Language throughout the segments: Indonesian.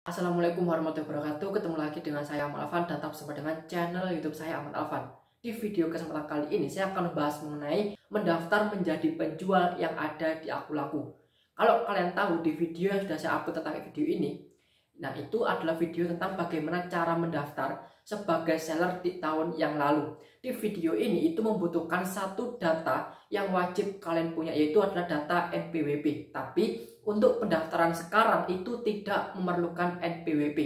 Assalamualaikum warahmatullahi wabarakatuh. Ketemu lagi dengan saya Ahmad Alvan dan tetap bersama dengan channel YouTube saya Ahmad Alvan. Di video kesempatan kali ini saya akan membahas mengenai mendaftar menjadi penjual yang ada di Akulaku. Kalau kalian tahu di video yang sudah saya upload tentang video ini, nah itu adalah video tentang bagaimana cara mendaftar sebagai seller di tahun yang lalu. Di video ini itu membutuhkan satu data yang wajib kalian punya, yaitu adalah data NPWP. Tapi untuk pendaftaran sekarang itu tidak memerlukan NPWP.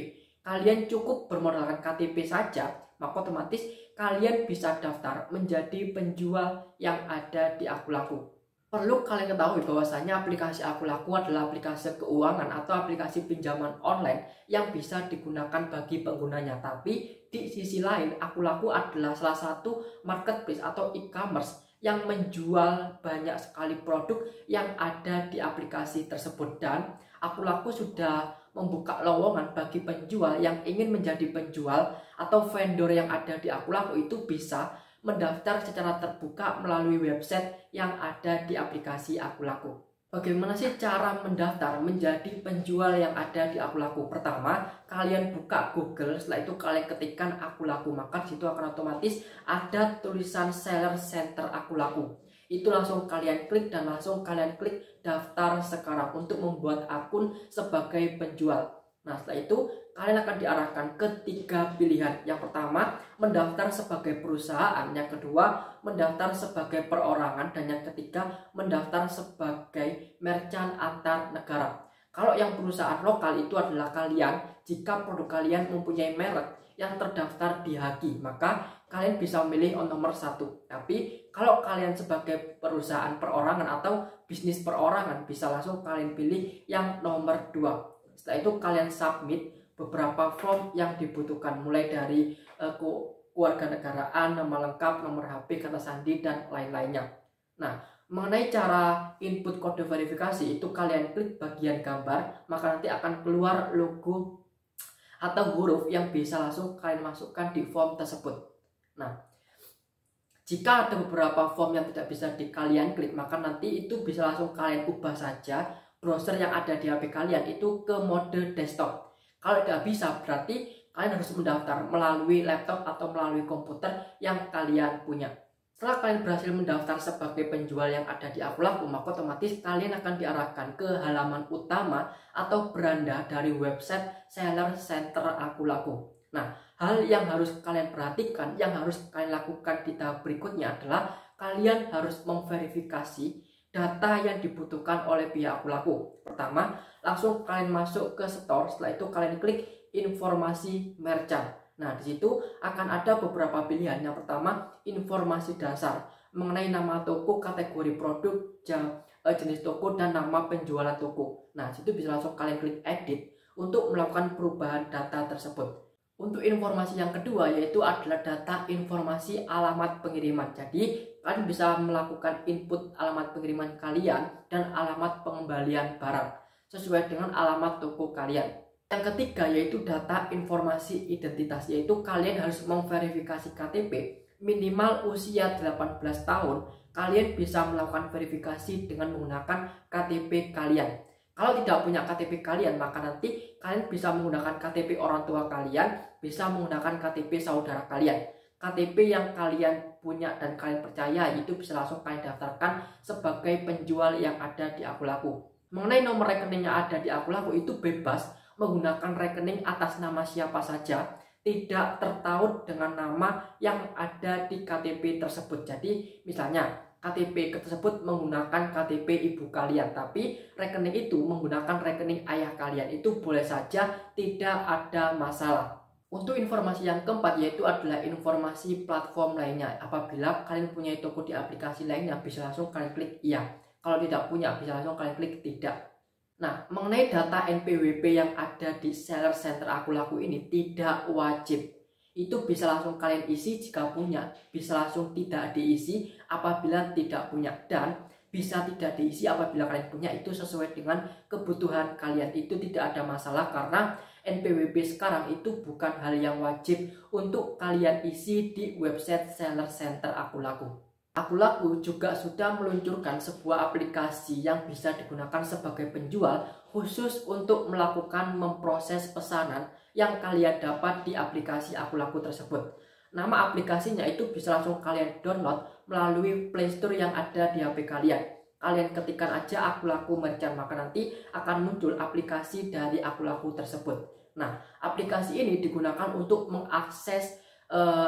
Kalian cukup bermodalkan KTP saja, maka otomatis kalian bisa daftar menjadi penjual yang ada di Akulaku. Perlu kalian ketahui bahwasanya aplikasi Akulaku adalah aplikasi keuangan atau aplikasi pinjaman online yang bisa digunakan bagi penggunanya. Tapi di sisi lain, Akulaku adalah salah satu marketplace atau e-commerce yang menjual banyak sekali produk yang ada di aplikasi tersebut. Dan Akulaku sudah membuka lowongan bagi penjual yang ingin menjadi penjual atau vendor yang ada di Akulaku itu bisa mendaftar secara terbuka melalui website yang ada di aplikasi Akulaku. Bagaimana sih cara mendaftar menjadi penjual yang ada di Akulaku? Pertama, kalian buka Google, setelah itu kalian ketikkan Akulaku, maka disitu akan otomatis ada tulisan Seller Center Akulaku. Itu langsung kalian klik dan langsung kalian klik daftar sekarang untuk membuat akun sebagai penjual. Nah, setelah itu kalian akan diarahkan ke 3 pilihan. Yang pertama, mendaftar sebagai perusahaan. Yang kedua, mendaftar sebagai perorangan. Dan yang ketiga, mendaftar sebagai merchant antar negara. Kalau yang perusahaan lokal itu adalah kalian, jika produk kalian mempunyai merek yang terdaftar di Haki, maka kalian bisa memilih nomor 1. Tapi kalau kalian sebagai perusahaan perorangan atau bisnis perorangan, bisa langsung kalian pilih yang nomor 2. Setelah itu kalian submit beberapa form yang dibutuhkan, mulai dari kewarganegaraan, nama lengkap, nomor HP, kata sandi, dan lain-lainnya. Nah, mengenai cara input kode verifikasi itu kalian klik bagian gambar, maka nanti akan keluar logo atau huruf yang bisa langsung kalian masukkan di form tersebut. Nah, jika ada beberapa form yang tidak bisa kalian klik, maka nanti itu bisa langsung kalian ubah saja browser yang ada di HP kalian itu ke mode desktop. Kalau tidak bisa, berarti kalian harus mendaftar melalui laptop atau melalui komputer yang kalian punya. Setelah kalian berhasil mendaftar sebagai penjual yang ada di Akulaku, maka otomatis kalian akan diarahkan ke halaman utama atau beranda dari website Seller Center Akulaku. Nah, hal yang harus kalian perhatikan, yang harus kalian lakukan di tahap berikutnya adalah kalian harus memverifikasi data yang dibutuhkan oleh pihak Akulaku. Pertama, langsung kalian masuk ke store, setelah itu kalian klik informasi merchant. Nah, di situ akan ada beberapa pilihan. Yang pertama, informasi dasar mengenai nama toko, kategori produk, jenis toko, dan nama penjualan toko. Nah, di situ bisa langsung kalian klik edit untuk melakukan perubahan data tersebut. Untuk informasi yang kedua yaitu adalah data informasi alamat pengiriman. Jadi kalian bisa melakukan input alamat pengiriman kalian dan alamat pengembalian barang sesuai dengan alamat toko kalian. Yang ketiga yaitu data informasi identitas, yaitu kalian harus memverifikasi KTP minimal usia 18 tahun. Kalian bisa melakukan verifikasi dengan menggunakan KTP kalian. Kalau tidak punya KTP kalian, maka nanti kalian bisa menggunakan KTP orang tua kalian, bisa menggunakan KTP saudara kalian. KTP yang kalian punya dan kalian percaya itu bisa langsung kalian daftarkan sebagai penjual yang ada di Akulaku. Mengenai nomor rekening yang ada di Akulaku itu bebas menggunakan rekening atas nama siapa saja, tidak tertaut dengan nama yang ada di KTP tersebut. Jadi misalnya KTP tersebut menggunakan KTP ibu kalian, tapi rekening itu menggunakan rekening ayah kalian, itu boleh saja, tidak ada masalah. Untuk informasi yang keempat yaitu adalah informasi platform lainnya. Apabila kalian punya toko di aplikasi lainnya, bisa langsung kalian klik iya. Kalau tidak punya, bisa langsung kalian klik tidak. Nah, mengenai data NPWP yang ada di Seller Center Akulaku ini tidak wajib. Itu bisa langsung kalian isi jika punya, bisa langsung tidak diisi apabila tidak punya, dan bisa tidak diisi apabila kalian punya. Itu sesuai dengan kebutuhan kalian, itu tidak ada masalah karena NPWP sekarang itu bukan hal yang wajib untuk kalian isi di website Seller Center Akulaku. Aku Laku juga sudah meluncurkan sebuah aplikasi yang bisa digunakan sebagai penjual khusus untuk melakukan memproses pesanan yang kalian dapat di aplikasi Aku Laku tersebut. Nama aplikasinya itu bisa langsung kalian download melalui Play Store yang ada di HP kalian. Kalian ketikkan aja Aku Laku Merchant, maka nanti akan muncul aplikasi dari Aku Laku tersebut. Nah, aplikasi ini digunakan untuk mengakses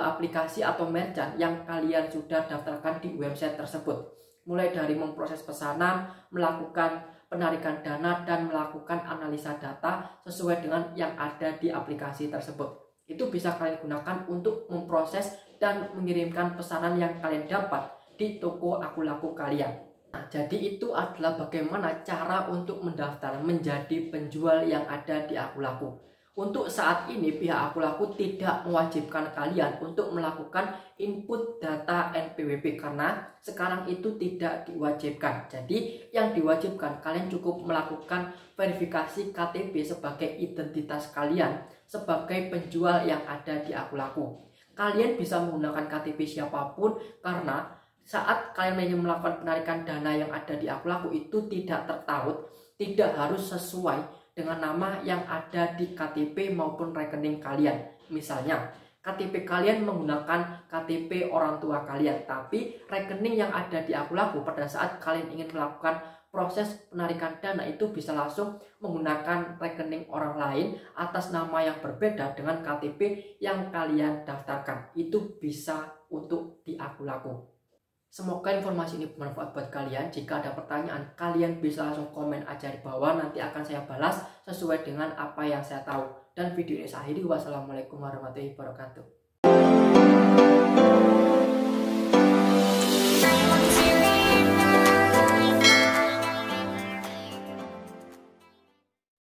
aplikasi atau merchant yang kalian sudah daftarkan di website tersebut. Mulai dari memproses pesanan, melakukan penarikan dana, dan melakukan analisa data sesuai dengan yang ada di aplikasi tersebut. Itu bisa kalian gunakan untuk memproses dan mengirimkan pesanan yang kalian dapat di toko Aku Laku kalian. Nah, jadi itu adalah bagaimana cara untuk mendaftar menjadi penjual yang ada di Aku Laku. Untuk saat ini pihak Aku Laku tidak mewajibkan kalian untuk melakukan input data NPWP karena sekarang itu tidak diwajibkan. Jadi yang diwajibkan kalian cukup melakukan verifikasi KTP sebagai identitas kalian sebagai penjual yang ada di Aku Laku. Kalian bisa menggunakan KTP siapapun karena saat kalian ingin melakukan penarikan dana yang ada di Aku Laku itu tidak tertaut, tidak harus sesuai dengan nama yang ada di KTP maupun rekening kalian. Misalnya, KTP kalian menggunakan KTP orang tua kalian, tapi rekening yang ada di Aku Laku pada saat kalian ingin melakukan proses penarikan dana itu bisa langsung menggunakan rekening orang lain atas nama yang berbeda dengan KTP yang kalian daftarkan. Itu bisa untuk di Aku Laku. Semoga informasi ini bermanfaat buat kalian. Jika ada pertanyaan, kalian bisa langsung komen aja di bawah. Nanti akan saya balas sesuai dengan apa yang saya tahu. Dan video ini saya akhiri. Wassalamualaikum warahmatullahi wabarakatuh.